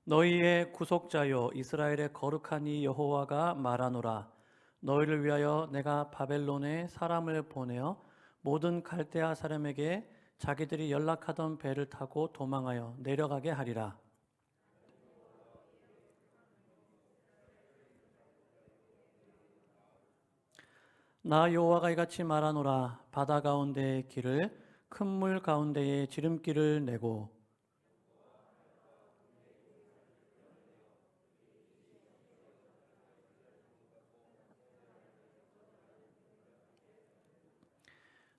너희의 구속자요 이스라엘의 거룩한 이 여호와가 말하노라. 너희를 위하여 내가 바벨론에 사람을 보내어 모든 갈대아 사람에게 자기들이 연락하던 배를 타고 도망하여 내려가게 하리라. 나 여호와가 이같이 말하노라. 바다 가운데의 길을 큰 물 가운데에 지름길을 내고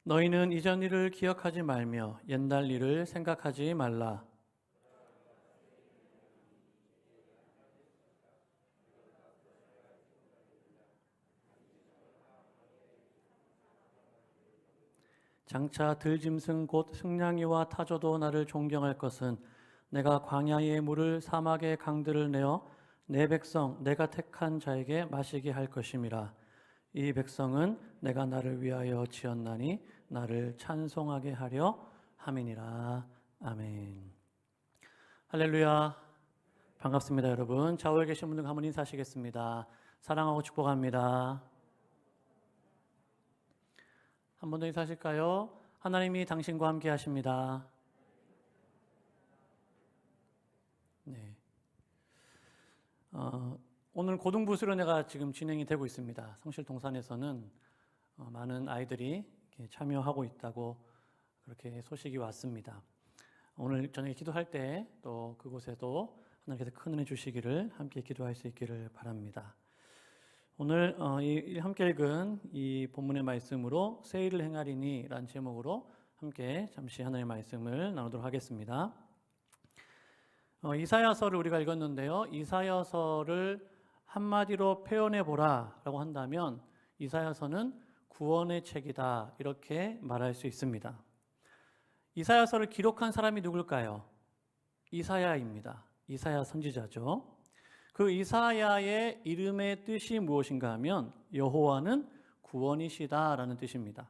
너희는 이전 일을 기억하지 말며 옛날 일을 생각하지 말라. 장차 들짐승 곧 승냥이와 타조도 나를 존경할 것은 내가 광야의 물을 사막의 강들을 내어 내 백성 내가 택한 자에게 마시게 할 것임이라. 이 백성은 내가 나를 위하여 지었나니 나를 찬송하게 하려 함이니라. 아멘. 할렐루야. 반갑습니다, 여러분. 좌우에 계신 분들 한번 인사하시겠습니다. 사랑하고 축복합니다. 한 번 더 인사하실까요? 하나님이 당신과 함께 하십니다. 네. 오늘 고등부 수련회가 지금 진행이 되고 있습니다. 성실 동산에서는 많은 아이들이 참여하고 있다고 그렇게 소식이 왔습니다. 오늘 저녁에 기도할 때 또 그곳에도 하나님께서 큰 은혜 주시기를 함께 기도할 수 있기를 바랍니다. 오늘 함께 읽은 이 본문의 말씀으로 새 일을 행하리니 라는 제목으로 함께 잠시 하나님의 말씀을 나누도록 하겠습니다. 이사야서를 우리가 읽었는데요. 이사야서를 한마디로 표현해 보라 라고 한다면 이사야서는 구원의 책이다 이렇게 말할 수 있습니다. 이사야서를 기록한 사람이 누굴까요? 이사야입니다. 이사야 선지자죠. 그 이사야의 이름의 뜻이 무엇인가 하면 여호와는 구원이시다라는 뜻입니다.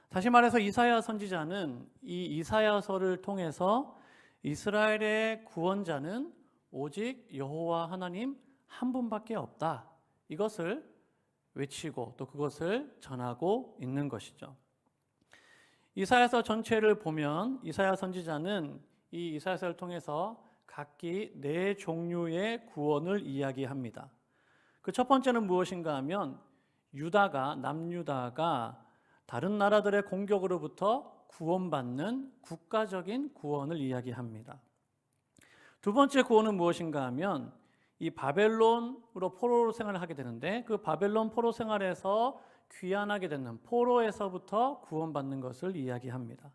다시 말해서 이사야 선지자는 이 이사야서를 통해서 이스라엘의 구원자는 오직 여호와 하나님 한 분밖에 없다. 이것을 외치고 또 그것을 전하고 있는 것이죠. 이사야서 전체를 보면 이사야 선지자는 이 이사야서를 통해서 각기 네 종류의 구원을 이야기합니다. 그 첫 번째는 무엇인가 하면 남유다가 다른 나라들의 공격으로부터 구원받는 국가적인 구원을 이야기합니다. 두 번째 구원은 무엇인가 하면 이 바벨론으로 포로 생활을 하게 되는데 그 바벨론 포로 생활에서 귀환하게 되는 포로에서부터 구원받는 것을 이야기합니다.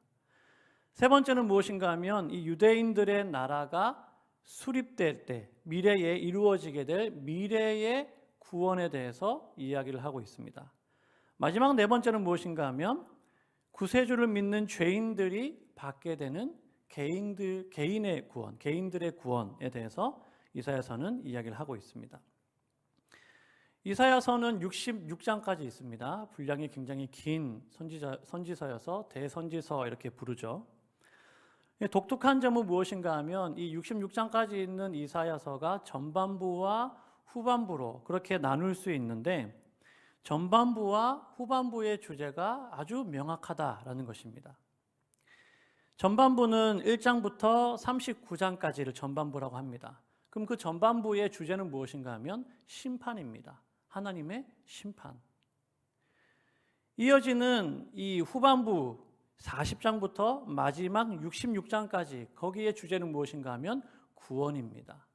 세 번째는 무엇인가 하면 이 유대인들의 나라가 수립될 때 미래에 이루어지게 될 미래의 구원에 대해서 이야기를 하고 있습니다. 마지막 네 번째는 무엇인가 하면 구세주를 믿는 죄인들이 받게 되는 개인의 구원, 개인들의 구원에 대해서 이사야서는 이야기를 하고 있습니다. 이사야서는 66장까지 있습니다. 분량이 굉장히 긴 선지서여서 대선지서 이렇게 부르죠. 독특한 점은 무엇인가 하면 이 66장까지 있는 이사야서가 전반부와 후반부로 그렇게 나눌 수 있는데 전반부와 후반부의 주제가 아주 명확하다라는 것입니다. 전반부는 1장부터 39장까지를 전반부라고 합니다. 그럼 그 전반부의 주제는 무엇인가 하면 심판입니다. 하나님의 심판. 이어지는 이 후반부 40장부터 마지막 66장까지 거기에 주제는 무엇인가 하면 구원입니다.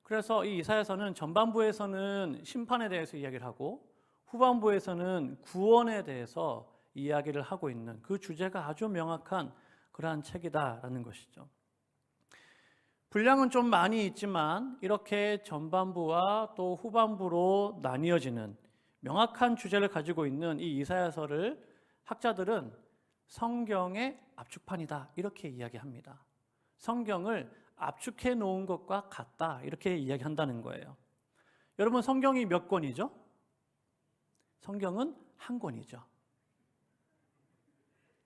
그래서 이 이사야서는 전반부에서는 심판에 대해서 이야기를 하고 후반부에서는 구원에 대해서 이야기를 하고 있는 그 주제가 아주 명확한 그러한 책이다라는 것이죠. 분량은 좀 많이 있지만 이렇게 전반부와 또 후반부로 나뉘어지는 명확한 주제를 가지고 있는 이 이사야서를 학자들은 성경의 압축판이다 이렇게 이야기합니다. 성경을 압축해 놓은 것과 같다 이렇게 이야기한다는 거예요. 여러분 성경이 몇 권이죠? 성경은 한 권이죠.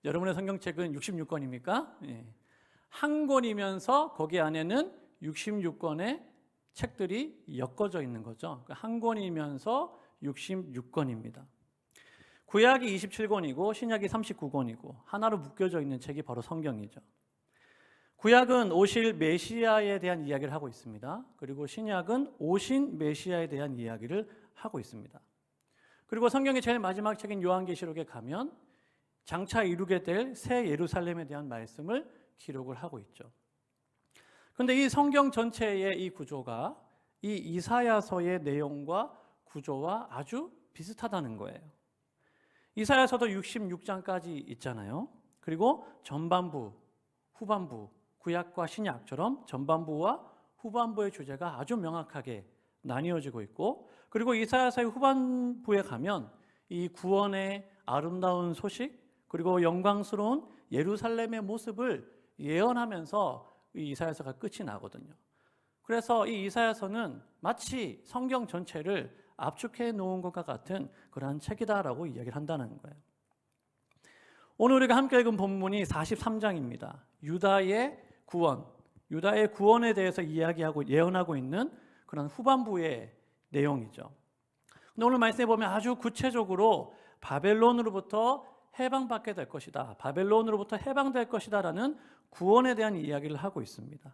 여러분의 성경책은 66권입니까? 한 권이면서 거기 안에는 66권의 책들이 엮어져 있는 거죠. 한 권이면서 66권입니다. 구약이 27권이고 신약이 39권이고 하나로 묶여져 있는 책이 바로 성경이죠. 구약은 오실 메시아에 대한 이야기를 하고 있습니다. 그리고 신약은 오신 메시아에 대한 이야기를 하고 있습니다. 그리고 성경의 제일 마지막 책인 요한계시록에 가면 장차 이루게 될 새 예루살렘에 대한 말씀을 기록을 하고 있죠. 그런데 이 성경 전체의 이 구조가 이 이사야서의 내용과 구조와 아주 비슷하다는 거예요. 이사야서도 66장까지 있잖아요. 그리고 전반부, 후반부, 구약과 신약처럼 전반부와 후반부의 주제가 아주 명확하게 나뉘어지고 있고, 그리고 이사야서의 후반부에 가면 이 구원의 아름다운 소식 그리고 영광스러운 예루살렘의 모습을 예언하면서 이 이사야서가 끝이 나거든요. 그래서 이 이사야서는 마치 성경 전체를 압축해 놓은 것과 같은 그러한 책이다라고 이야기를 한다는 거예요. 오늘 우리가 함께 읽은 본문이 43장입니다. 유다의 구원, 유다의 구원에 대해서 이야기하고 예언하고 있는 그런 후반부의 내용이죠. 근데 오늘 말씀에 보면 아주 구체적으로 바벨론으로부터 해방받게 될 것이다, 바벨론으로부터 해방될 것이다 라는 구원에 대한 이야기를 하고 있습니다.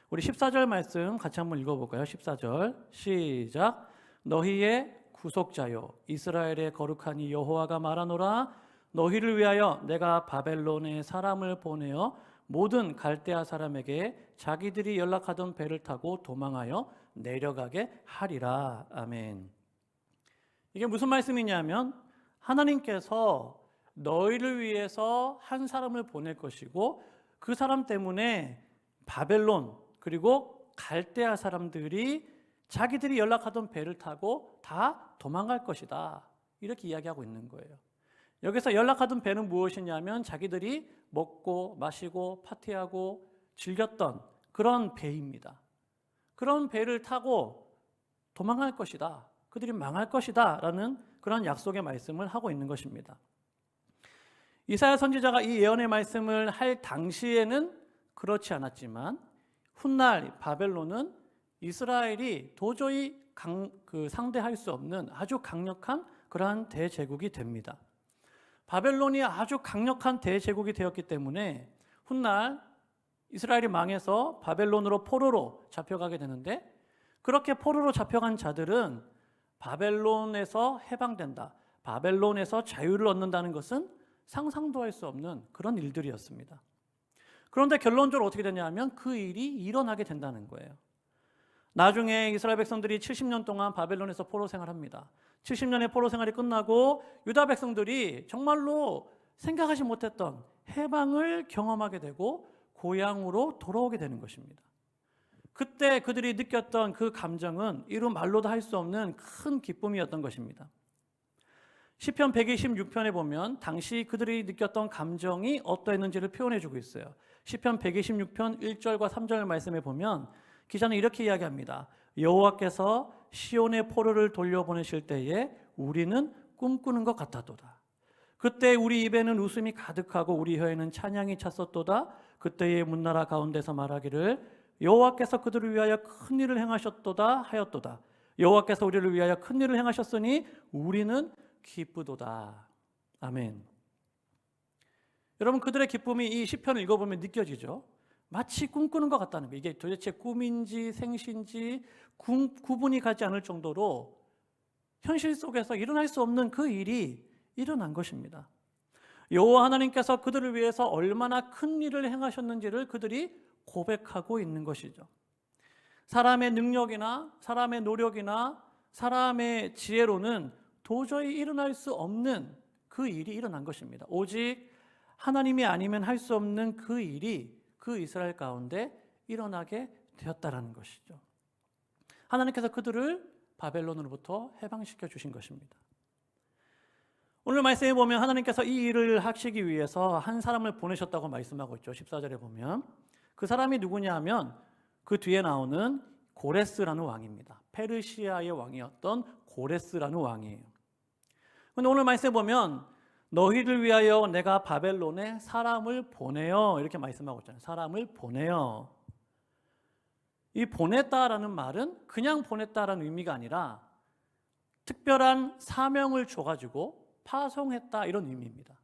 우리 14절 말씀 같이 한번 읽어볼까요? 14절 시작. 너희의 구속자요 이스라엘의 거룩한 이 여호와가 말하노라. 너희를 위하여 내가 바벨론에 사람을 보내어 모든 갈대아 사람에게 자기들이 연락하던 배를 타고 도망하여 내려가게 하리라. 아멘. 이게 무슨 말씀이냐면 하나님께서 너희를 위해서 한 사람을 보낼 것이고 그 사람 때문에 바벨론 그리고 갈대아 사람들이 자기들이 연락하던 배를 타고 다 도망갈 것이다, 이렇게 이야기하고 있는 거예요. 여기서 연락하던 배는 무엇이냐면 자기들이 먹고 마시고 파티하고 즐겼던 그런 배입니다. 그런 배를 타고 도망갈 것이다, 그들이 망할 것이다 라는 그런 약속의 말씀을 하고 있는 것입니다. 이사야 선지자가 이 예언의 말씀을 할 당시에는 그렇지 않았지만 훗날 바벨론은 이스라엘이 도저히 상대할 수 없는 아주 강력한 그러한 대제국이 됩니다. 바벨론이 아주 강력한 대제국이 되었기 때문에 훗날 이스라엘이 망해서 바벨론으로 포로로 잡혀가게 되는데, 그렇게 포로로 잡혀간 자들은 바벨론에서 해방된다, 바벨론에서 자유를 얻는다는 것은 상상도 할 수 없는 그런 일들이었습니다. 그런데 결론적으로 어떻게 되냐면 그 일이 일어나게 된다는 거예요. 나중에 이스라엘 백성들이 70년 동안 바벨론에서 포로 생활합니다. 70년의 포로 생활이 끝나고 유다 백성들이 정말로 생각하지 못했던 해방을 경험하게 되고 고향으로 돌아오게 되는 것입니다. 그때 그들이 느꼈던 그 감정은 이루 말로도 할 수 없는 큰 기쁨이었던 것입니다. 시편 126편에 보면 당시 그들이 느꼈던 감정이 어떠했는지를 표현해 주고 있어요. 시편 126편 1절과 3절 말씀에 보면 기자는 이렇게 이야기합니다. 여호와께서 시온의 포로를 돌려보내실 때에 우리는 꿈꾸는 것 같았도다. 그때 우리 입에는 웃음이 가득하고 우리 혀에는 찬양이 찼었도다. 그때의 문나라 가운데서 말하기를 여호와께서 그들을 위하여 큰 일을 행하셨도다 하였도다. 여호와께서 우리를 위하여 큰 일을 행하셨으니 우리는 기쁘도다. 아멘. 여러분, 그들의 기쁨이 이 시편을 읽어보면 느껴지죠. 마치 꿈꾸는 것 같다는 거예요. 이게 도대체 꿈인지 생신지 구분이 가지 않을 정도로 현실 속에서 일어날 수 없는 그 일이 일어난 것입니다. 여호와 하나님께서 그들을 위해서 얼마나 큰 일을 행하셨는지를 그들이 고백하고 있는 것이죠. 사람의 능력이나 사람의 노력이나 사람의 지혜로는 도저히 일어날 수 없는 그 일이 일어난 것입니다. 오직 하나님이 아니면 할 수 없는 그 일이 그 이스라엘 가운데 일어나게 되었다라는 것이죠. 하나님께서 그들을 바벨론으로부터 해방시켜 주신 것입니다. 오늘 말씀에 보면 하나님께서 이 일을 하시기 위해서 한 사람을 보내셨다고 말씀하고 있죠. 14절에 보면 그 사람이 누구냐 하면 그 뒤에 나오는 고레스라는 왕입니다. 페르시아의 왕이었던 고레스라는 왕이에요. 그런데 오늘 말씀에 보면 너희를 위하여 내가 바벨론에 사람을 보내요, 이렇게 말씀하고 있잖아요. 사람을 보내요. 이 보냈다라는 말은 그냥 보냈다라는 의미가 아니라 특별한 사명을 줘가지고 파송했다 이런 의미입니다.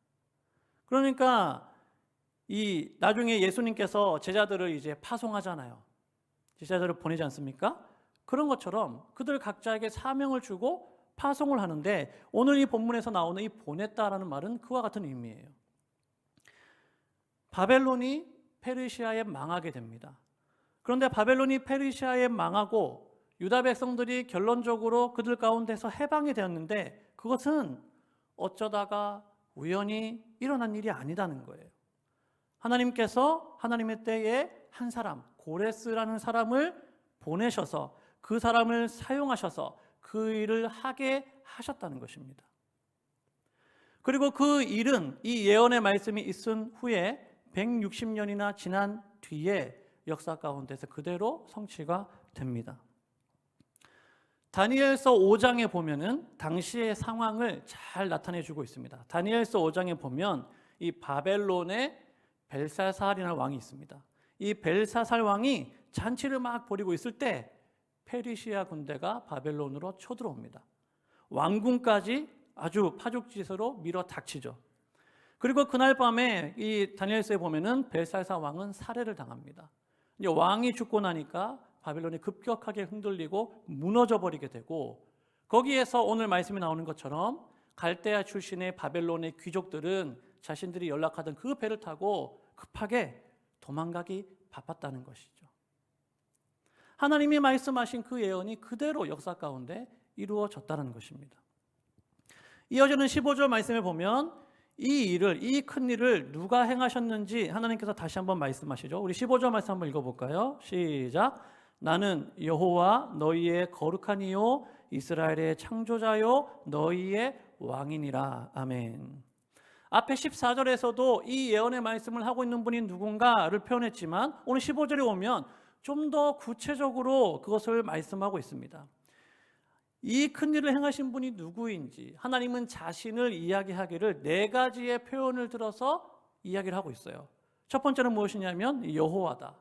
그러니까 이 나중에 예수님께서 제자들을 이제 파송하잖아요. 제자들을 보내지 않습니까? 그런 것처럼 그들 각자에게 사명을 주고 파송을 하는데 오늘 이 본문에서 나오는 이 보냈다라는 말은 그와 같은 의미예요. 바벨론이 페르시아에 망하게 됩니다. 그런데 바벨론이 페르시아에 망하고 유다 백성들이 결론적으로 그들 가운데서 해방이 되었는데 그것은 어쩌다가 우연히 일어난 일이 아니다는 거예요. 하나님께서 하나님의 때에 한 사람, 고레스라는 사람을 보내셔서 그 사람을 사용하셔서 그 일을 하게 하셨다는 것입니다. 그리고 그 일은 이 예언의 말씀이 있은 후에 160년이나 지난 뒤에 역사 가운데서 그대로 성취가 됩니다. 다니엘서 5장에 보면은 당시의 상황을 잘 나타내 주고 있습니다. 다니엘서 5장에 보면 이 바벨론의 벨사살이라는 왕이 있습니다. 이 벨사살 왕이 잔치를 막 벌이고 있을 때 페르시아 군대가 바벨론으로 쳐들어옵니다. 왕궁까지 아주 파죽지세로 밀어 닥치죠. 그리고 그날 밤에 이 다니엘서에 보면은 벨사살 왕은 살해를 당합니다. 이제 왕이 죽고 나니까 바벨론이 급격하게 흔들리고 무너져 버리게 되고 거기에서 오늘 말씀이 나오는 것처럼 갈대아 출신의 바벨론의 귀족들은 자신들이 연락하던 그 배를 타고 급하게 도망가기 바빴다는 것이죠. 하나님이 말씀하신 그 예언이 그대로 역사 가운데 이루어졌다는 것입니다. 이어지는 15절 말씀에 보면 이 큰 일을 누가 행하셨는지 하나님께서 다시 한번 말씀하시죠. 우리 15절 말씀 한번 읽어볼까요? 시작. 나는 여호와 너희의 거룩한 이요 이스라엘의 창조자요 너희의 왕이니라. 아멘. 앞에 14절에서도 이 예언의 말씀을 하고 있는 분이 누군가를 표현했지만 오늘 15절에 오면 좀 더 구체적으로 그것을 말씀하고 있습니다. 이 큰 일을 행하신 분이 누구인지 하나님은 자신을 이야기하기를 네 가지의 표현을 들어서 이야기를 하고 있어요. 첫 번째는 무엇이냐면 여호와다.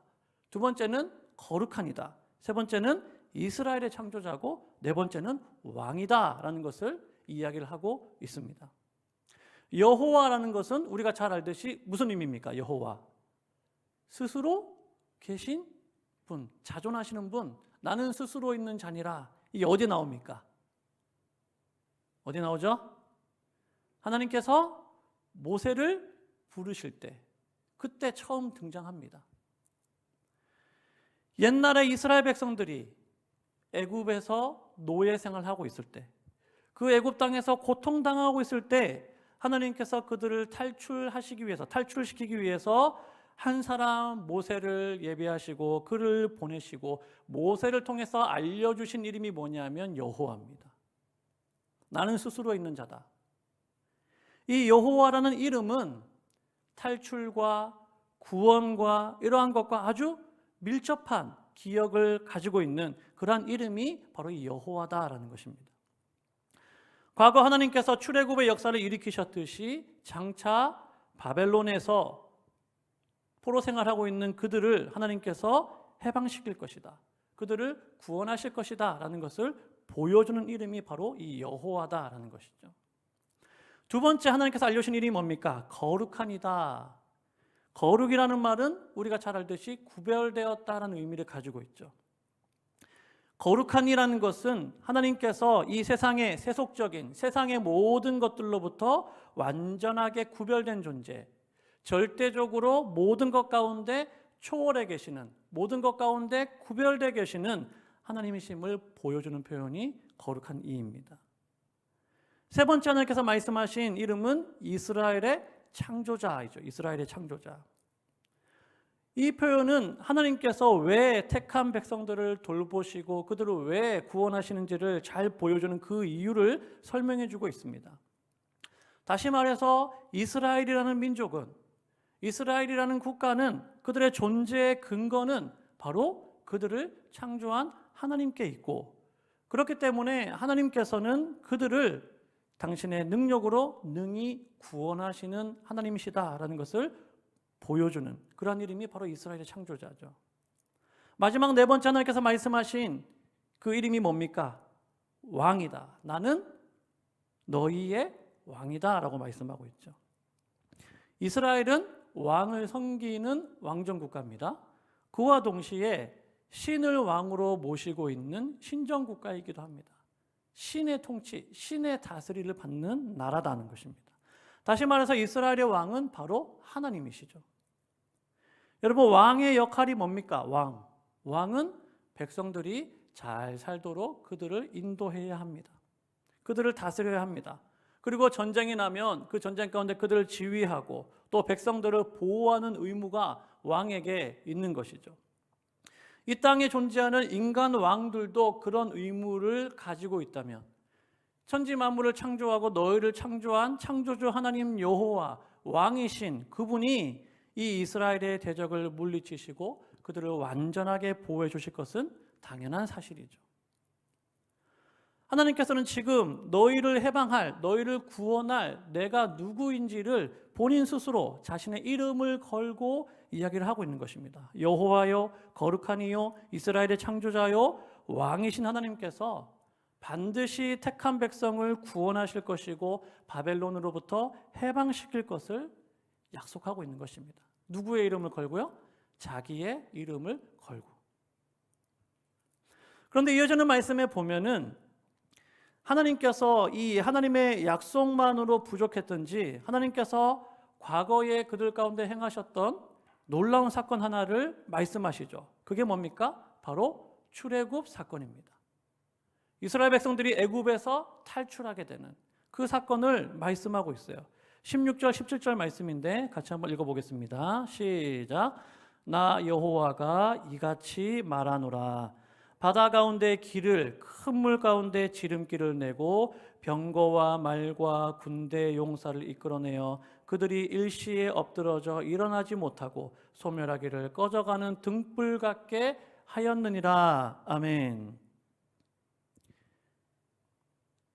두 번째는 거룩한이다. 세 번째는 이스라엘의 창조자고 네 번째는 왕이다라는 것을 이야기를 하고 있습니다. 여호와라는 것은 우리가 잘 알듯이 무슨 의미입니까? 여호와 스스로 계신 분, 자존하시는 분, 나는 스스로 있는 자니라. 이게 어디 나옵니까? 어디 나오죠? 하나님께서 모세를 부르실 때 그때 처음 등장합니다. 옛날에 이스라엘 백성들이 애굽에서 노예 생활을 하고 있을 때 그 애굽 땅에서 고통당하고 있을 때 하나님께서 그들을 탈출시키기 위해서 한 사람 모세를 예비하시고 그를 보내시고 모세를 통해서 알려주신 이름이 뭐냐면 여호와입니다. 나는 스스로 있는 자다. 이 여호와라는 이름은 탈출과 구원과 이러한 것과 아주 밀접한 기억을 가지고 있는 그러한 이름이 바로 이 여호와다라는 것입니다. 과거 하나님께서 출애굽의 역사를 일으키셨듯이 장차 바벨론에서 포로 생활하고 있는 그들을 하나님께서 해방시킬 것이다. 그들을 구원하실 것이다 라는 것을 보여주는 이름이 바로 이 여호와다라는 것이죠. 두 번째 하나님께서 알려주신 이름이 뭡니까? 거룩한이다. 거룩이라는 말은 우리가 잘 알듯이 구별되었다라는 의미를 가지고 있죠. 거룩한이라는 것은 하나님께서 이 세상의 세속적인 세상의 모든 것들로부터 완전하게 구별된 존재, 절대적으로 모든 것 가운데 초월해 계시는, 모든 것 가운데 구별되어 계시는 하나님이심을 보여주는 표현이 거룩한 이입니다. 세 번째 하나님께서 말씀하신 이름은 이스라엘의 창조자이죠. 이스라엘의 창조자. 이 표현은 하나님께서 왜 택한 백성들을 돌보시고 그들을 왜 구원하시는지를 잘 보여주는 그 이유를 설명해 주고 있습니다. 다시 말해서 이스라엘이라는 민족은, 이스라엘이라는 국가는, 그들의 존재의 근거는 바로 그들을 창조한 하나님께 있고, 그렇기 때문에 하나님께서는 그들을 당신의 능력으로 능히 구원하시는 하나님이시다라는 것을 보여주는 그러한 이름이 바로 이스라엘의 창조자죠. 마지막 네 번째 하나님께서 말씀하신 그 이름이 뭡니까? 왕이다. 나는 너희의 왕이다 라고 말씀하고 있죠. 이스라엘은 왕을 섬기는 왕정국가입니다. 그와 동시에 신을 왕으로 모시고 있는 신정국가이기도 합니다. 신의 통치, 신의 다스리를 받는 나라다는 것입니다. 다시 말해서 이스라엘의 왕은 바로 하나님이시죠. 여러분, 왕의 역할이 뭡니까? 왕은 백성들이 잘 살도록 그들을 인도해야 합니다. 그들을 다스려야 합니다. 그리고 전쟁이 나면 그 전쟁 가운데 그들을 지휘하고 또 백성들을 보호하는 의무가 왕에게 있는 것이죠. 이 땅에 존재하는 인간 왕들도 그런 의무를 가지고 있다면 천지 만물을 창조하고 너희를 창조한 창조주 하나님 여호와 왕이신 그분이 이 이스라엘의 대적을 물리치시고 그들을 완전하게 보호해 주실 것은 당연한 사실이죠. 하나님께서는 지금 너희를 해방할, 너희를 구원할 내가 누구인지를 본인 스스로 자신의 이름을 걸고 이야기를 하고 있는 것입니다. 여호와여, 거룩한 이요, 이스라엘의 창조자요, 왕이신 하나님께서 반드시 택한 백성을 구원하실 것이고 바벨론으로부터 해방시킬 것을 약속하고 있는 것입니다. 누구의 이름을 걸고요? 자기의 이름을 걸고. 그런데 이어지는 말씀에 보면은 하나님께서 이 하나님의 약속만으로 부족했던지 하나님께서 과거에 그들 가운데 행하셨던 놀라운 사건 하나를 말씀하시죠. 그게 뭡니까? 바로 출애굽 사건입니다. 이스라엘 백성들이 애굽에서 탈출하게 되는 그 사건을 말씀하고 있어요. 16절, 17절 말씀인데 같이 한번 읽어보겠습니다. 시작. 나 여호와가 이같이 말하노라. 바다 가운데 길을, 큰 물 가운데 지름길을 내고 병거와 말과 군대 용사를 이끌어내어 그들이 일시에 엎드러져 일어나지 못하고 소멸하기를 꺼져가는 등불 같게 하였느니라. 아멘.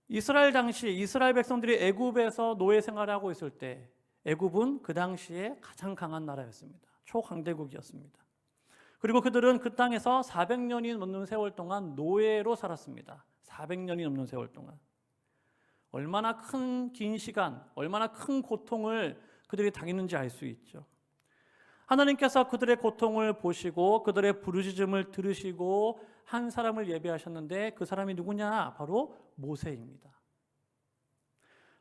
이스라엘 당시 이스라엘 백성들이 애굽에서 노예 생활하고 있을 때 애굽은 그 당시에 가장 강한 나라였습니다. 초강대국이었습니다. 그리고 그들은 그 땅에서 400년이 넘는 세월 동안 노예로 살았습니다. 400년이 넘는 세월 동안. 얼마나 긴 시간, 얼마나 큰 고통을 그들이 당했는지 알 수 있죠. 하나님께서 그들의 고통을 보시고 그들의 부르짖음을 들으시고 한 사람을 예비하셨는데 그 사람이 누구냐? 바로 모세입니다.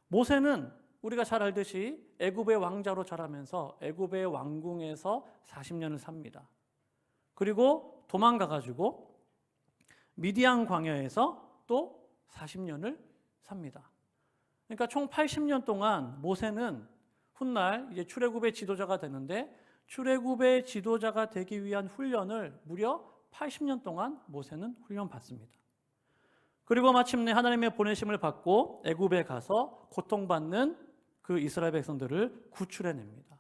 모세는 우리가 잘 알듯이 애굽의 왕자로 자라면서 애굽의 왕궁에서 40년을 삽니다. 그리고 도망가가지고 미디안 광야에서 또 40년을 삽니다. 그러니까 총 80년 동안 모세는 훗날 이제 출애굽의 지도자가 되는데 출애굽의 지도자가 되기 위한 훈련을 무려 80년 동안 모세는 훈련받습니다. 그리고 마침내 하나님의 보내심을 받고 애굽에 가서 고통받는 그 이스라엘 백성들을 구출해냅니다.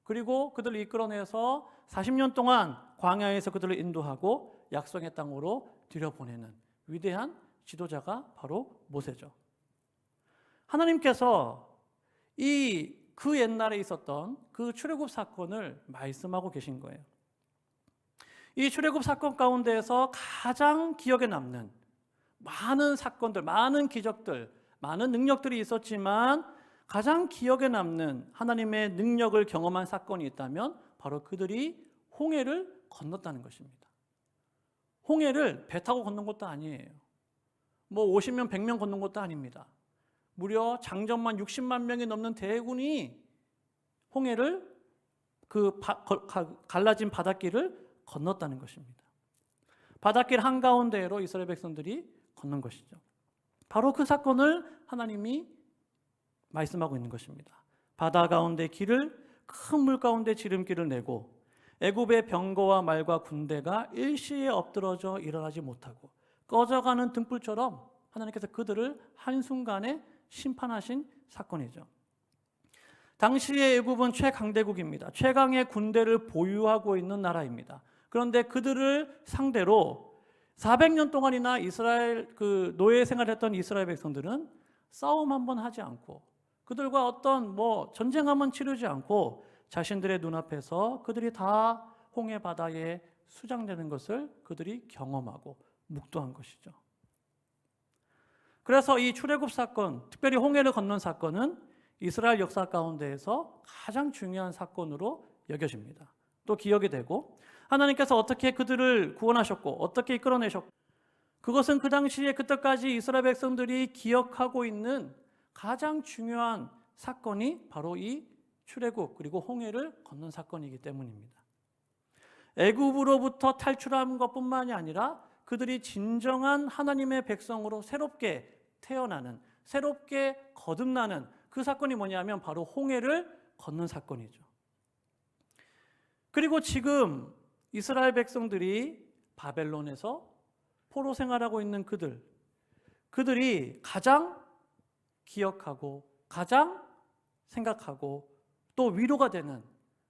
그리고 그들을 이끌어내서 40년 동안 광야에서 그들을 인도하고 약속의 땅으로 들여보내는 위대한 지도자가 바로 모세죠. 하나님께서 그 옛날에 있었던 그 출애굽 사건을 말씀하고 계신 거예요. 이 출애굽 사건 가운데에서 가장 기억에 남는 많은 사건들, 많은 기적들, 많은 능력들이 있었지만 가장 기억에 남는 하나님의 능력을 경험한 사건이 있다면 바로 그들이 홍해를 건넜다는 것입니다. 홍해를 배 타고 건넌 것도 아니에요. 뭐 50명, 100명 건넌 것도 아닙니다. 무려 장정만 60만 명이 넘는 대군이 홍해를 갈라진 바닷길을 건넜다는 것입니다. 바닷길 한가운데로 이스라엘 백성들이 건넌 것이죠. 바로 그 사건을 하나님이 말씀하고 있는 것입니다. 바다 가운데 길을, 큰 물 가운데 지름길을 내고 애굽의 병거와 말과 군대가 일시에 엎드러져 일어나지 못하고 꺼져가는 등불처럼 하나님께서 그들을 한순간에 심판하신 사건이죠. 당시의 애굽은 최강대국입니다. 최강의 군대를 보유하고 있는 나라입니다. 그런데 그들을 상대로 400년 동안이나 이스라엘 노예 생활했던 이스라엘 백성들은 싸움 한번 하지 않고 그들과 어떤 전쟁 한번 치르지 않고 자신들의 눈앞에서 그들이 다 홍해 바다에 수장되는 것을 그들이 경험하고 묵도한 것이죠. 그래서 이 출애굽 사건, 특별히 홍해를 건넌 사건은 이스라엘 역사 가운데에서 가장 중요한 사건으로 여겨집니다. 또 기억이 되고 하나님께서 어떻게 그들을 구원하셨고 어떻게 이끌어내셨고 그것은 그 당시에 그때까지 이스라엘 백성들이 기억하고 있는 가장 중요한 사건이 바로 이 출애굽 그리고 홍해를 건넌 사건이기 때문입니다. 애굽으로부터 탈출한 것뿐만이 아니라 그들이 진정한 하나님의 백성으로 새롭게 태어나는, 새롭게 거듭나는 그 사건이 뭐냐면 바로 홍해를 건넌 사건이죠. 그리고 지금 이스라엘 백성들이 바벨론에서 포로 생활하고 있는 그들이 가장 기억하고 가장 생각하고 또 위로가 되는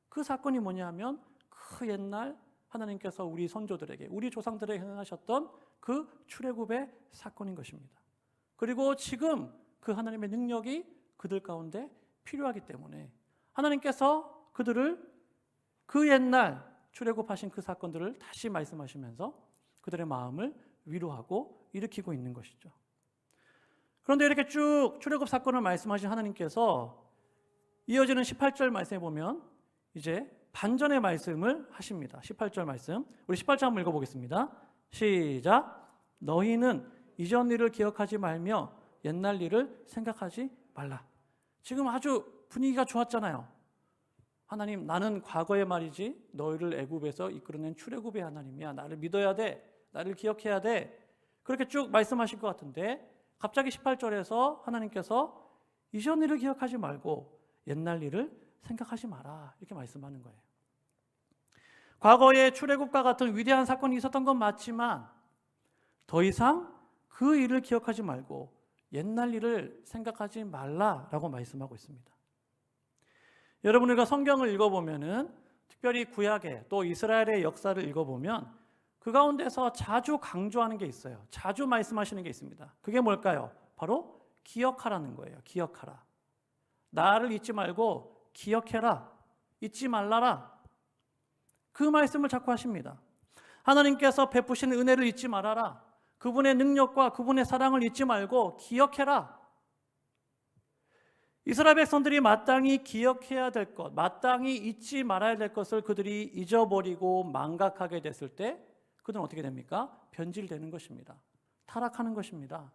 그 사건이 뭐냐면 그 옛날 하나님께서 우리 선조들에게 우리 조상들에게 행하셨던 그 출애굽의 사건인 것입니다. 그리고 지금 그 하나님의 능력이 그들 가운데 필요하기 때문에 하나님께서 그들을 그 옛날 출애굽하신 그 사건들을 다시 말씀하시면서 그들의 마음을 위로하고 일으키고 있는 것이죠. 그런데 이렇게 쭉 출애굽 사건을 말씀하신 하나님께서 이어지는 18절 말씀에 보면 이제 반전의 말씀을 하십니다. 18절 말씀, 우리 18절 한번 읽어보겠습니다. 시작. 너희는 이전 일을 기억하지 말며 옛날 일을 생각하지 말라. 지금 아주 분위기가 좋았잖아요. 하나님, 나는 과거의 말이지 너희를 애굽에서 이끌어낸 출애굽의 하나님이야. 나를 믿어야 돼. 나를 기억해야 돼. 그렇게 쭉 말씀하실 것 같은데 갑자기 18절에서 하나님께서 이전 일을 기억하지 말고 옛날 일을 생각하지 마라. 이렇게 말씀하는 거예요. 과거에 출애굽과 같은 위대한 사건이 있었던 건 맞지만 더 이상 그 일을 기억하지 말고 옛날 일을 생각하지 말라라고 말씀하고 있습니다. 여러분, 우리가 성경을 읽어보면은 특별히 구약의 또 이스라엘의 역사를 읽어보면 그 가운데서 자주 강조하는 게 있어요. 자주 말씀하시는 게 있습니다. 그게 뭘까요? 바로 기억하라는 거예요. 기억하라. 나를 잊지 말고 기억해라. 잊지 말라라. 그 말씀을 자꾸 하십니다. 하나님께서 베푸신 은혜를 잊지 말아라. 그분의 능력과 그분의 사랑을 잊지 말고 기억해라. 이스라엘 백성들이 마땅히 기억해야 될 것, 마땅히 잊지 말아야 될 것을 그들이 잊어버리고 망각하게 됐을 때 그들은 어떻게 됩니까? 변질되는 것입니다. 타락하는 것입니다.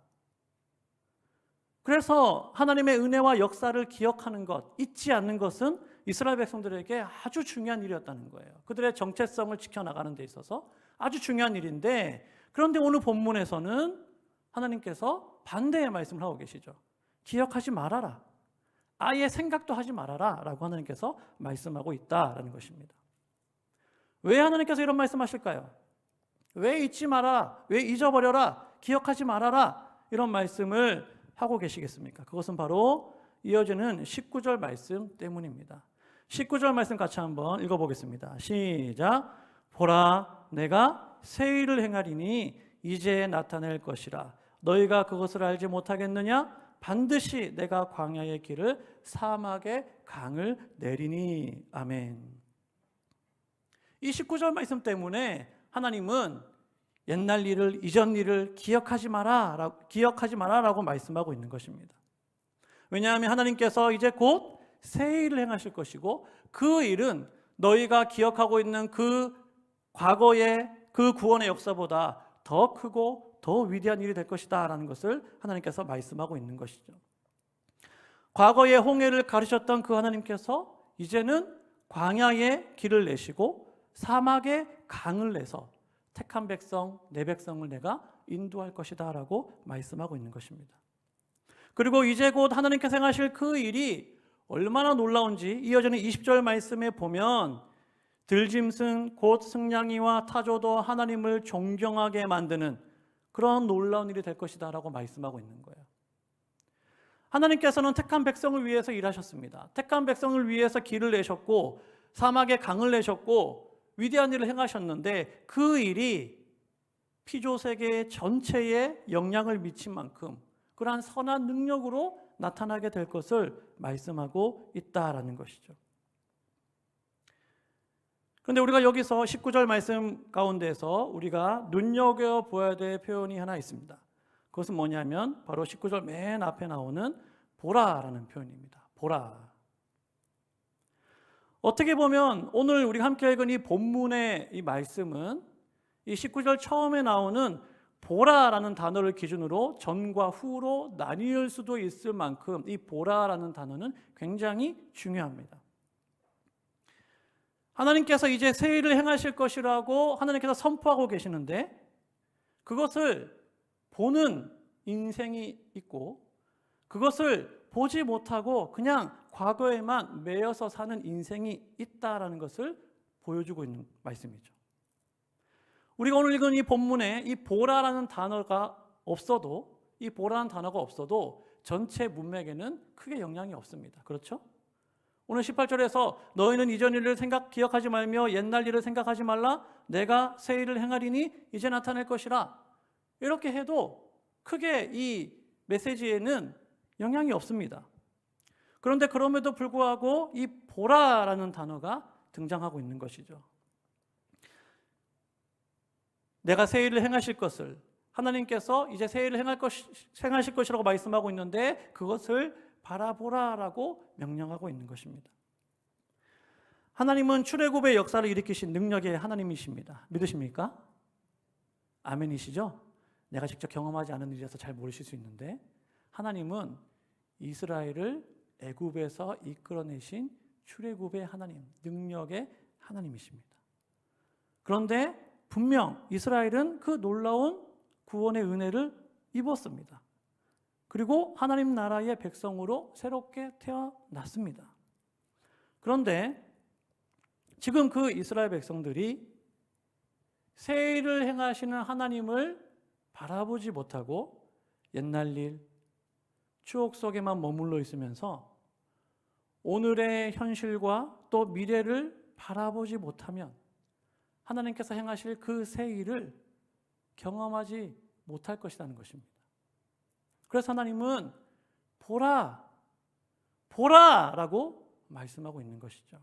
그래서 하나님의 은혜와 역사를 기억하는 것, 잊지 않는 것은 이스라엘 백성들에게 아주 중요한 일이었다는 거예요. 그들의 정체성을 지켜나가는 데 있어서 아주 중요한 일인데, 그런데 오늘 본문에서는 하나님께서 반대의 말씀을 하고 계시죠. 기억하지 말아라. 아예 생각도 하지 말아라 라고 하나님께서 말씀하고 있다라는 것입니다. 왜 하나님께서 이런 말씀하실까요? 왜 잊지 마라, 왜 잊어버려라, 기억하지 말아라 이런 말씀을 하고 계시겠습니까? 그것은 바로 이어지는 19절 말씀 때문입니다. 19절 말씀 같이 한번 읽어보겠습니다. 시작. 보라, 내가 새 일을 행하리니 이제 나타낼 것이라. 너희가 그것을 알지 못하겠느냐? 반드시 내가 광야의 길을 사막의 강을 내리니. 아멘. 이 19절 말씀 때문에 하나님은 옛날 일을, 이전 일을 기억하지 마라라고 말씀하고 있는 것입니다. 왜냐하면 하나님께서 이제 곧 새 일을 행하실 것이고 그 일은 너희가 기억하고 있는 그 과거의 그 구원의 역사보다 더 크고 더 위대한 일이 될 것이다 라는 것을 하나님께서 말씀하고 있는 것이죠. 과거의 홍해를 가르셨던 그 하나님께서 이제는 광야의 길을 내시고 사막의 강을 내서 택한 백성, 내 백성을 내가 인도할 것이다 라고 말씀하고 있는 것입니다. 그리고 이제 곧 하나님께서 행하실 그 일이 얼마나 놀라운지 이어지는 20절 말씀에 보면 들짐승 곧 승냥이와 타조도 하나님을 존경하게 만드는 그런 놀라운 일이 될 것이다 라고 말씀하고 있는 거예요. 하나님께서는 택한 백성을 위해서 일하셨습니다. 택한 백성을 위해서 길을 내셨고 사막에 강을 내셨고 위대한 일을 행하셨는데 그 일이 피조세계 전체에 영향을 미친 만큼 그러한 선한 능력으로 나타나게 될 것을 말씀하고 있다라는 것이죠. 그런데 우리가 여기서 19절 말씀 가운데서 우리가 눈여겨보아야 될 표현이 하나 있습니다. 그것은 뭐냐면 바로 19절 맨 앞에 나오는 보라라는 표현입니다. 보라. 어떻게 보면 오늘 우리가 함께 읽은 이 본문의 이 말씀은 이 19절 처음에 나오는 보라라는 단어를 기준으로 전과 후로 나뉠 수도 있을 만큼 이 보라라는 단어는 굉장히 중요합니다. 하나님께서 이제 새 일을 행하실 것이라고 하나님께서 선포하고 계시는데 그것을 보는 인생이 있고 그것을 보지 못하고 그냥 과거에만 매여서 사는 인생이 있다라는 것을 보여주고 있는 말씀이죠. 우리가 오늘 읽은 이 본문에 이 보라라는 단어가 없어도 이 보라라는 단어가 없어도 전체 문맥에는 크게 영향이 없습니다. 그렇죠? 오늘 18절에서 너희는 이전 일을 기억하지 말며 옛날 일을 생각하지 말라 내가 새 일을 행하리니 이제 나타날 것이라 이렇게 해도 크게 이 메시지에는 영향이 없습니다. 그런데 그럼에도 불구하고 이 보라라는 단어가 등장하고 있는 것이죠. 내가 새 일을 행하실 것을 하나님께서 이제 새 일을 행하실 것이라고 말씀하고 있는데 그것을 바라보라라고 명령하고 있는 것입니다. 하나님은 출애굽의 역사를 일으키신 능력의 하나님이십니다. 믿으십니까? 아멘이시죠? 내가 직접 경험하지 않은 일이라서 잘 모르실 수 있는데 하나님은 이스라엘을 애굽에서 이끌어내신 출애굽의 하나님, 능력의 하나님이십니다. 그런데 분명 이스라엘은 그 놀라운 구원의 은혜를 입었습니다. 그리고 하나님 나라의 백성으로 새롭게 태어났습니다. 그런데 지금 그 이스라엘 백성들이 새 일을 행하시는 하나님을 바라보지 못하고 옛날 일, 추억 속에만 머물러 있으면서 오늘의 현실과 또 미래를 바라보지 못하면 하나님께서 행하실 그 새 일을 경험하지 못할 것이라는 것입니다. 그래서 하나님은 보라, 보라라고 말씀하고 있는 것이죠.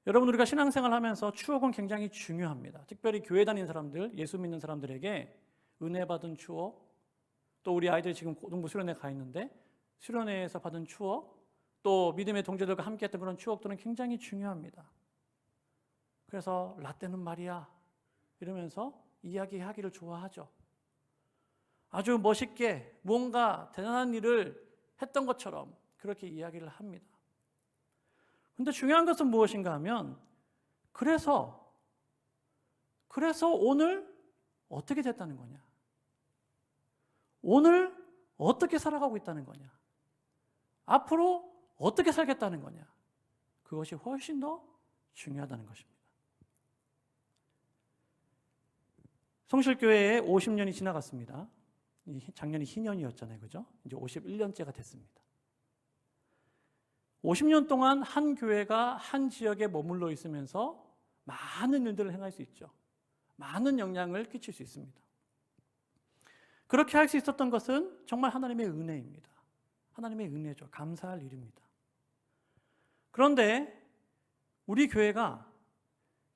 여러분 우리가 신앙생활 하면서 추억은 굉장히 중요합니다. 특별히 교회 다니는 사람들, 예수 믿는 사람들에게 은혜 받은 추억, 또 우리 아이들이 지금 고등부 수련회 가 있는데 수련회에서 받은 추억, 또 믿음의 동료들과 함께 했던 그런 추억들은 굉장히 중요합니다. 그래서 라떼는 말이야 이러면서 이야기하기를 좋아하죠. 아주 멋있게 뭔가 대단한 일을 했던 것처럼 그렇게 이야기를 합니다. 그런데 중요한 것은 무엇인가 하면 그래서 오늘 어떻게 됐다는 거냐? 오늘 어떻게 살아가고 있다는 거냐? 앞으로 어떻게 살겠다는 거냐? 그것이 훨씬 더 중요하다는 것입니다. 성실교회에 50년이 지나갔습니다. 작년이 희년이었잖아요. 그죠? 이제 51년째가 됐습니다. 50년 동안 한 교회가 한 지역에 머물러 있으면서 많은 일들을 행할 수 있죠. 많은 영향을 끼칠 수 있습니다. 그렇게 할 수 있었던 것은 정말 하나님의 은혜입니다. 하나님의 은혜죠. 감사할 일입니다. 그런데 우리 교회가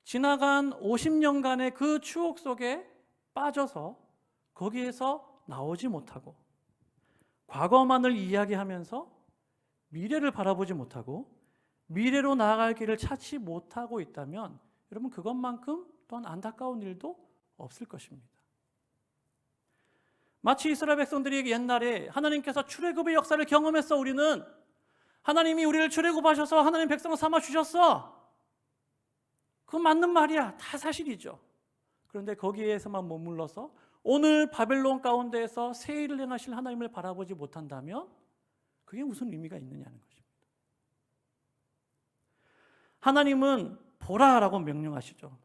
지나간 50년간의 그 추억 속에 빠져서 거기에서 나오지 못하고 과거만을 이야기하면서 미래를 바라보지 못하고 미래로 나아갈 길을 찾지 못하고 있다면 여러분 그것만큼 또한 안타까운 일도 없을 것입니다. 마치 이스라엘 백성들이 옛날에 하나님께서 출애굽의 역사를 경험했어. 우리는 하나님이 우리를 출애굽하셔서 하나님 백성을 삼아 주셨어. 그건 맞는 말이야. 다 사실이죠. 그런데 거기에서만 머물러서 오늘 바벨론 가운데에서 새 일을 행하실 하나님을 바라보지 못한다면 그게 무슨 의미가 있느냐는 것입니다. 하나님은 보라라고 명령하시죠.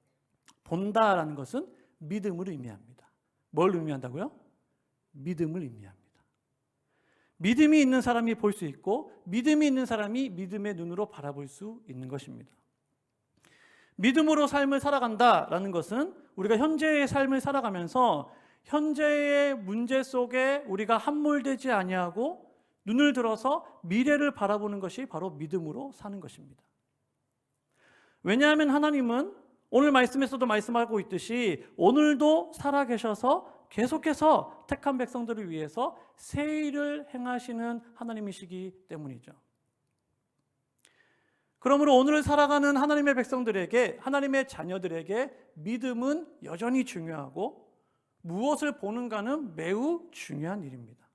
본다라는 것은 믿음을 의미합니다. 뭘 의미한다고요? 믿음을 의미합니다. 믿음이 있는 사람이 볼 수 있고 믿음이 있는 사람이 믿음의 눈으로 바라볼 수 있는 것입니다. 믿음으로 삶을 살아간다라는 것은 우리가 현재의 삶을 살아가면서 현재의 문제 속에 우리가 함몰되지 아니하고 눈을 들어서 미래를 바라보는 것이 바로 믿음으로 사는 것입니다. 왜냐하면 하나님은 오늘 말씀에서도 말씀하고 있듯이 오늘도 살아계셔서 계속해서 택한 백성들을 위해서 새 일을 행하시는 하나님이시기 때문이죠. 그러므로 오늘 살아가는 하나님의 백성들에게, 하나님의 자녀들에게 믿음은 여전히 중요하고 무엇을 보는가는 매우 중요한 일입니다.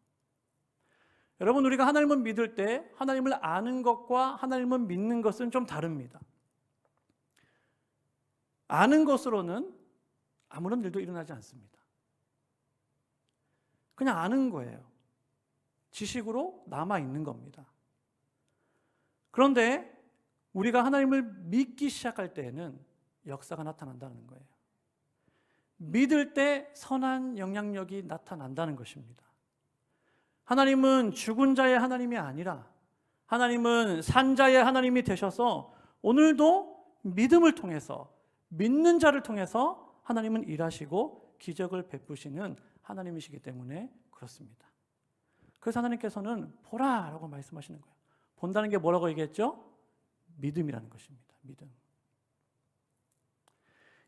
여러분, 우리가 하나님을 믿을 때 하나님을 아는 것과 하나님을 믿는 것은 좀 다릅니다. 아는 것으로는 아무런 일도 일어나지 않습니다. 그냥 아는 거예요. 지식으로 남아있는 겁니다. 그런데 우리가 하나님을 믿기 시작할 때에는 역사가 나타난다는 거예요. 믿을 때 선한 영향력이 나타난다는 것입니다. 하나님은 죽은 자의 하나님이 아니라 하나님은 산자의 하나님이 되셔서 오늘도 믿음을 통해서, 믿는 자를 통해서 하나님은 일하시고 기적을 베푸시는 하나님이시기 때문에 그렇습니다. 그래서 하나님께서는 보라라고 말씀하시는 거예요. 본다는 게 뭐라고 얘기했죠? 믿음이라는 것입니다. 믿음.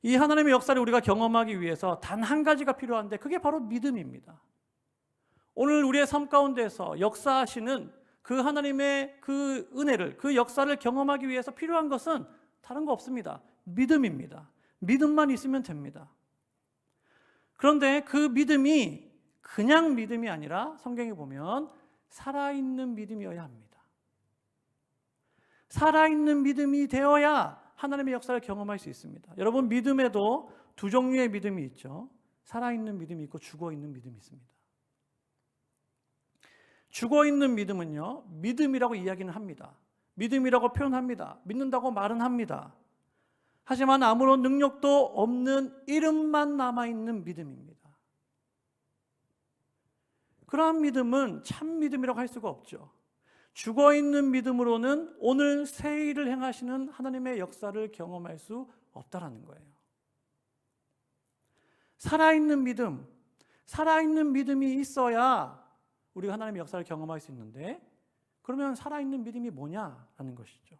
이 하나님의 역사를 우리가 경험하기 위해서 단 한 가지가 필요한데 그게 바로 믿음입니다. 오늘 우리의 삶 가운데서 역사하시는 그 하나님의 그 은혜를, 그 역사를 경험하기 위해서 필요한 것은 다른 거 없습니다. 믿음입니다. 믿음만 있으면 됩니다. 그런데 그 믿음이 그냥 믿음이 아니라 성경에 보면 살아있는 믿음이어야 합니다. 살아있는 믿음이 되어야 하나님의 역사를 경험할 수 있습니다. 여러분, 믿음에도 두 종류의 믿음이 있죠. 살아있는 믿음이 있고 죽어있는 믿음이 있습니다. 죽어있는 믿음은요, 믿음이라고 이야기는 합니다. 믿음이라고 표현합니다. 믿는다고 말은 합니다. 하지만 아무런 능력도 없는 이름만 남아있는 믿음입니다. 그러한 믿음은 참 믿음이라고 할 수가 없죠. 죽어있는 믿음으로는 오늘 새 일을 행하시는 하나님의 역사를 경험할 수 없다라는 거예요. 살아있는 믿음, 살아있는 믿음이 있어야 우리가 하나님의 역사를 경험할 수 있는데, 그러면 살아있는 믿음이 뭐냐라는 것이죠.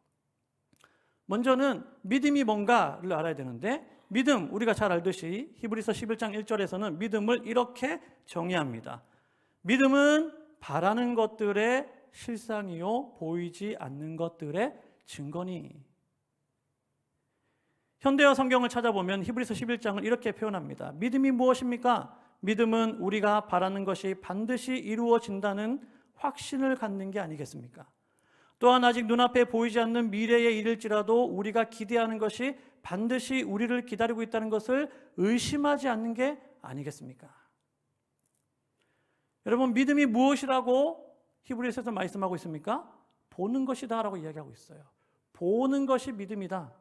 먼저는 믿음이 뭔가를 알아야 되는데, 믿음, 우리가 잘 알듯이 히브리서 11장 1절에서는 믿음을 이렇게 정의합니다. 믿음은 바라는 것들의 실상이요 보이지 않는 것들의 증거니. 현대어 성경을 찾아보면 히브리서 11장을 이렇게 표현합니다. 믿음이 무엇입니까? 믿음은 우리가 바라는 것이 반드시 이루어진다는 확신을 갖는 게 아니겠습니까? 또한 아직 눈앞에 보이지 않는 미래에 이를지라도 우리가 기대하는 것이 반드시 우리를 기다리고 있다는 것을 의심하지 않는 게 아니겠습니까? 여러분, 믿음이 무엇이라고 히브리서에서 말씀하고 있습니까? 보는 것이다 라고 이야기하고 있어요. 보는 것이 믿음이다.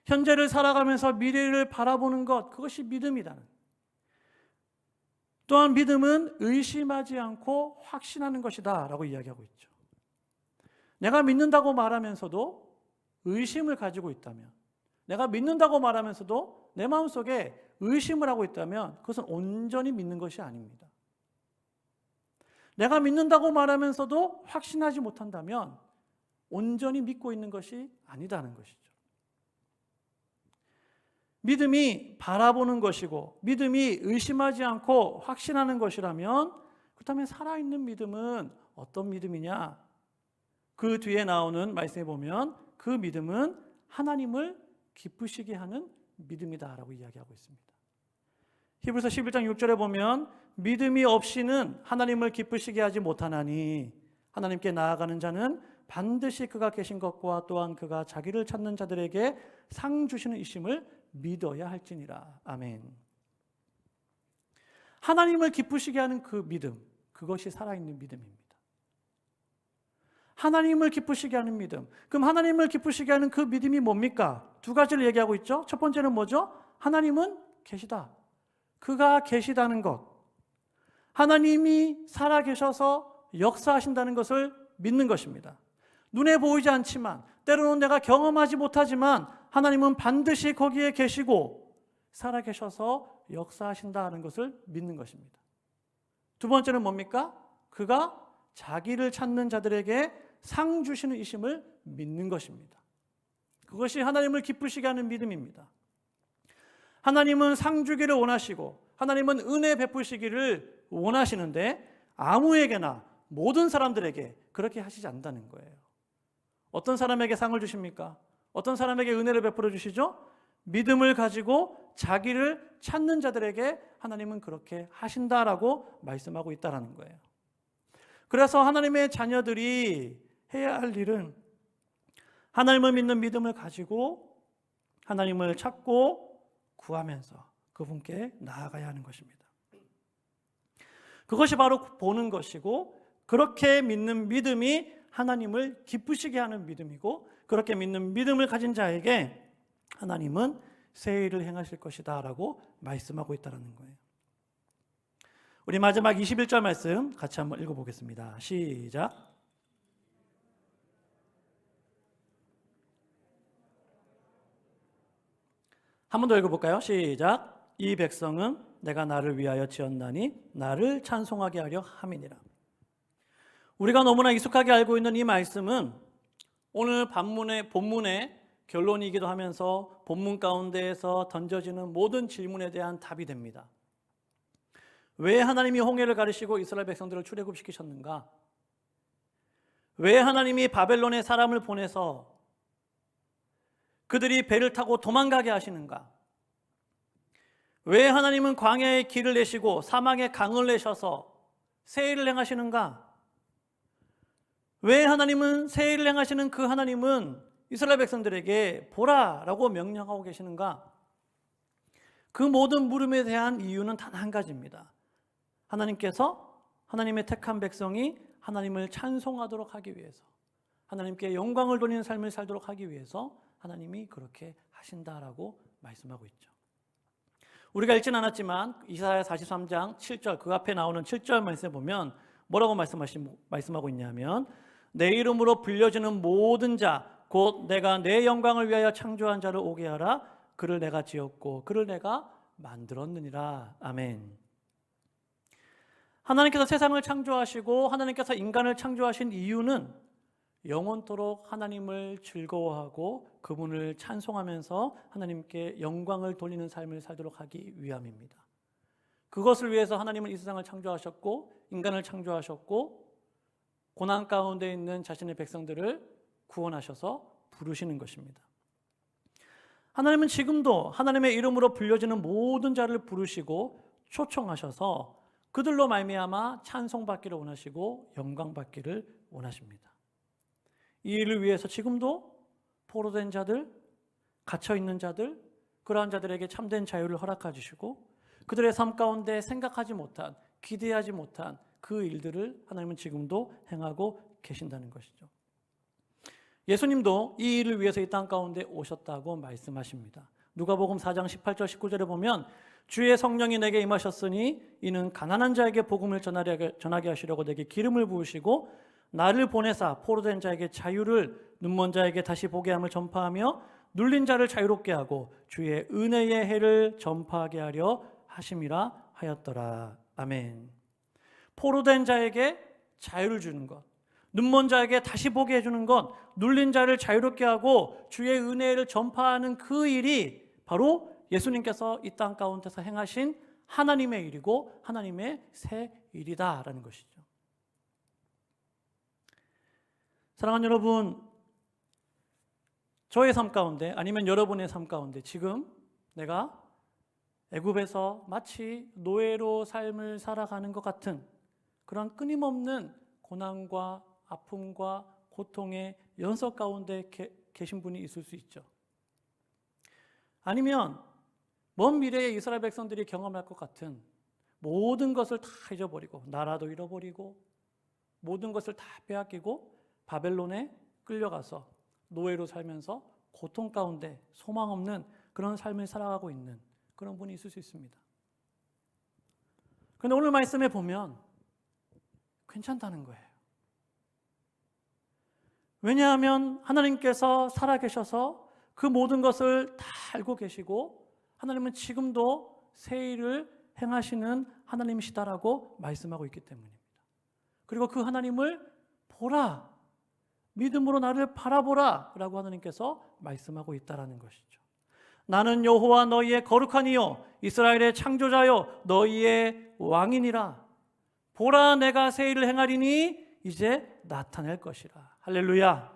현재를 살아가면서 미래를 바라보는 것, 그것이 믿음이다. 또한 믿음은 의심하지 않고 확신하는 것이다 라고 이야기하고 있죠. 내가 믿는다고 말하면서도 의심을 가지고 있다면, 내가 믿는다고 말하면서도 내 마음속에 의심을 하고 있다면 그것은 온전히 믿는 것이 아닙니다. 내가 믿는다고 말하면서도 확신하지 못한다면 온전히 믿고 있는 것이 아니다는 것이죠. 믿음이 바라보는 것이고 믿음이 의심하지 않고 확신하는 것이라면, 그렇다면 살아있는 믿음은 어떤 믿음이냐? 그 뒤에 나오는 말씀에 보면 그 믿음은 하나님을 기쁘시게 하는 믿음이다라고 이야기하고 있습니다. 히브리서 11장 6절에 보면 믿음이 없이는 하나님을 기쁘시게 하지 못하나니 하나님께 나아가는 자는 반드시 그가 계신 것과 또한 그가 자기를 찾는 자들에게 상 주시는 이심을 믿어야 할지니라. 아멘. 하나님을 기쁘시게 하는 그 믿음, 그것이 살아있는 믿음입니다. 하나님을 기쁘시게 하는 믿음. 그럼 하나님을 기쁘시게 하는 그 믿음이 뭡니까? 두 가지를 얘기하고 있죠. 첫 번째는 뭐죠? 하나님은 계시다. 그가 계시다는 것. 하나님이 살아계셔서 역사하신다는 것을 믿는 것입니다. 눈에 보이지 않지만, 때로는 내가 경험하지 못하지만 하나님은 반드시 거기에 계시고 살아계셔서 역사하신다는 것을 믿는 것입니다. 두 번째는 뭡니까? 그가 자기를 찾는 자들에게 상 주시는 이심을 믿는 것입니다. 그것이 하나님을 기쁘시게 하는 믿음입니다. 하나님은 상 주기를 원하시고 하나님은 은혜 베푸시기를 원하시는데 아무에게나 모든 사람들에게 그렇게 하시지 않는다는 거예요. 어떤 사람에게 상을 주십니까? 어떤 사람에게 은혜를 베풀어 주시죠? 믿음을 가지고 자기를 찾는 자들에게 하나님은 그렇게 하신다라고 말씀하고 있다는 거예요. 그래서 하나님의 자녀들이 해야 할 일은 하나님을 믿는 믿음을 가지고 하나님을 찾고 구하면서 그분께 나아가야 하는 것입니다. 그것이 바로 보는 것이고, 그렇게 믿는 믿음이 하나님을 기쁘시게 하는 믿음이고, 그렇게 믿는 믿음을 가진 자에게 하나님은 새 일을 행하실 것이다 라고 말씀하고 있다는 거예요. 우리 마지막 21절 말씀 같이 한번 읽어보겠습니다. 시작. 한 번 더 읽어볼까요? 시작. 이 백성은 내가 나를 위하여 지었나니 나를 찬송하게 하려 함이니라. 우리가 너무나 익숙하게 알고 있는 이 말씀은 오늘 본문의 결론이기도 하면서 본문 가운데에서 던져지는 모든 질문에 대한 답이 됩니다. 왜 하나님이 홍해를 가르시고 이스라엘 백성들을 출애굽시키셨는가? 왜 하나님이 바벨론에 사람을 보내서 그들이 배를 타고 도망가게 하시는가? 왜 하나님은 광야의 길을 내시고 사막에 강을 내셔서 새 일을 행하시는가? 왜 하나님은 새 일을 행하시는 그 하나님은 이스라엘 백성들에게 보라라고 명령하고 계시는가? 그 모든 물음에 대한 이유는 단 한 가지입니다. 하나님께서 하나님의 택한 백성이 하나님을 찬송하도록 하기 위해서, 하나님께 영광을 돌리는 삶을 살도록 하기 위해서 하나님이 그렇게 하신다라고 말씀하고 있죠. 우리가 읽진 않았지만 이사야 43장 7절, 그 앞에 나오는 7절 말씀에 보면 뭐라고 말씀하고 있냐면, 내 이름으로 불려지는 모든 자 곧 내가 내 영광을 위하여 창조한 자를 오게 하라. 그를 내가 지었고 그를 내가 만들었느니라. 아멘. 하나님께서 세상을 창조하시고 하나님께서 인간을 창조하신 이유는 영원토록 하나님을 즐거워하고 그분을 찬송하면서 하나님께 영광을 돌리는 삶을 살도록 하기 위함입니다. 그것을 위해서 하나님은 이 세상을 창조하셨고 인간을 창조하셨고 고난 가운데 있는 자신의 백성들을 구원하셔서 부르시는 것입니다. 하나님은 지금도 하나님의 이름으로 불려지는 모든 자를 부르시고 초청하셔서 그들로 말미암아 찬송받기를 원하시고 영광받기를 원하십니다. 이 일을 위해서 지금도 포로된 자들, 갇혀있는 자들, 그러한 자들에게 참된 자유를 허락해 주시고 그들의 삶 가운데 생각하지 못한, 기대하지 못한 그 일들을 하나님은 지금도 행하고 계신다는 것이죠. 예수님도 이 일을 위해서 이 땅 가운데 오셨다고 말씀하십니다. 누가복음 4장 18절 19절에 보면 주의 성령이 내게 임하셨으니 이는 가난한 자에게 복음을 전하게 하시려고 내게 기름을 부으시고 나를 보내사 포로된 자에게 자유를, 눈먼 자에게 다시 보게 함을 전파하며 눌린 자를 자유롭게 하고 주의 은혜의 해를 전파하게 하려 하심이라 하였더라. 아멘. 포로된 자에게 자유를 주는 것, 눈먼 자에게 다시 보게 해주는 것, 눌린 자를 자유롭게 하고 주의 은혜를 전파하는 그 일이 바로 예수님께서 이 땅 가운데서 행하신 하나님의 일이고 하나님의 새 일이다라는 것이죠. 사랑하는 여러분, 저의 삶 가운데 아니면 여러분의 삶 가운데 지금 내가 애굽에서 마치 노예로 삶을 살아가는 것 같은 그런 끊임없는 고난과 아픔과 고통의 연속 가운데 계신 분이 있을 수 있죠. 아니면 먼 미래에 이스라엘 백성들이 경험할 것 같은 모든 것을 다 잊어버리고 나라도 잃어버리고 모든 것을 다 빼앗기고 바벨론에 끌려가서 노예로 살면서 고통 가운데 소망 없는 그런 삶을 살아가고 있는 그런 분이 있을 수 있습니다. 그런데 오늘 말씀에 보면 괜찮다는 거예요. 왜냐하면 하나님께서 살아계셔서 그 모든 것을 다 알고 계시고 하나님은 지금도 새 일을 행하시는 하나님이시다라고 말씀하고 있기 때문입니다. 그리고 그 하나님을 보라, 믿음으로 나를 바라보라 라고 하나님께서 말씀하고 있다는 것이죠. 나는 여호와 너희의 거룩한 이요 이스라엘의 창조자요 너희의 왕이니라. 보라 내가 새 일을 행하리니 이제 나타낼 것이라. 할렐루야.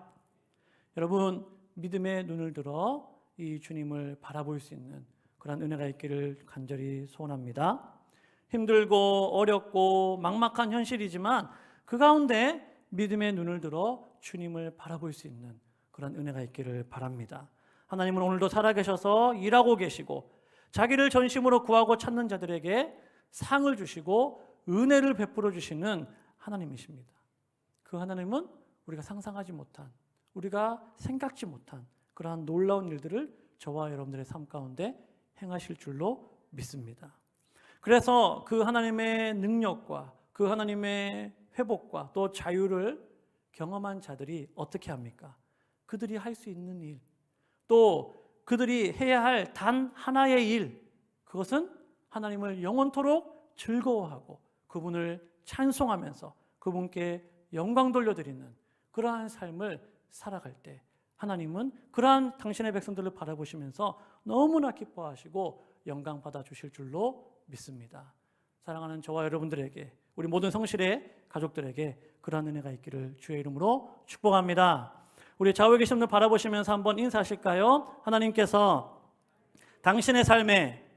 여러분, 믿음의 눈을 들어 이 주님을 바라볼 수 있는 그런 은혜가 있기를 간절히 소원합니다. 힘들고 어렵고 막막한 현실이지만 그 가운데 믿음의 눈을 들어 주님을 바라볼 수 있는 그런 은혜가 있기를 바랍니다. 하나님은 오늘도 살아계셔서 일하고 계시고 자기를 전심으로 구하고 찾는 자들에게 상을 주시고 은혜를 베풀어 주시는 하나님이십니다. 그 하나님은 우리가 상상하지 못한, 우리가 생각지 못한 그러한 놀라운 일들을 저와 여러분들의 삶 가운데 행하실 줄로 믿습니다. 그래서 그 하나님의 능력과 그 하나님의 회복과 또 자유를 경험한 자들이 어떻게 합니까? 그들이 할 수 있는 일, 또 그들이 해야 할 단 하나의 일, 그것은 하나님을 영원토록 즐거워하고 그분을 찬송하면서 그분께 영광 돌려드리는 그러한 삶을 살아갈 때 하나님은 그러한 당신의 백성들을 바라보시면서 너무나 기뻐하시고 영광 받아주실 줄로 믿습니다. 사랑하는 저와 여러분들에게, 우리 모든 성실의 가족들에게 그러한 은혜가 있기를 주의 이름으로 축복합니다. 우리 좌우에 계신 분들 바라보시면서 한번 인사하실까요? 하나님께서 당신의 삶에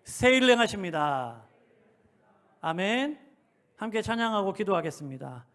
새 일을 행하십니다. 아멘. 함께 찬양하고 기도하겠습니다.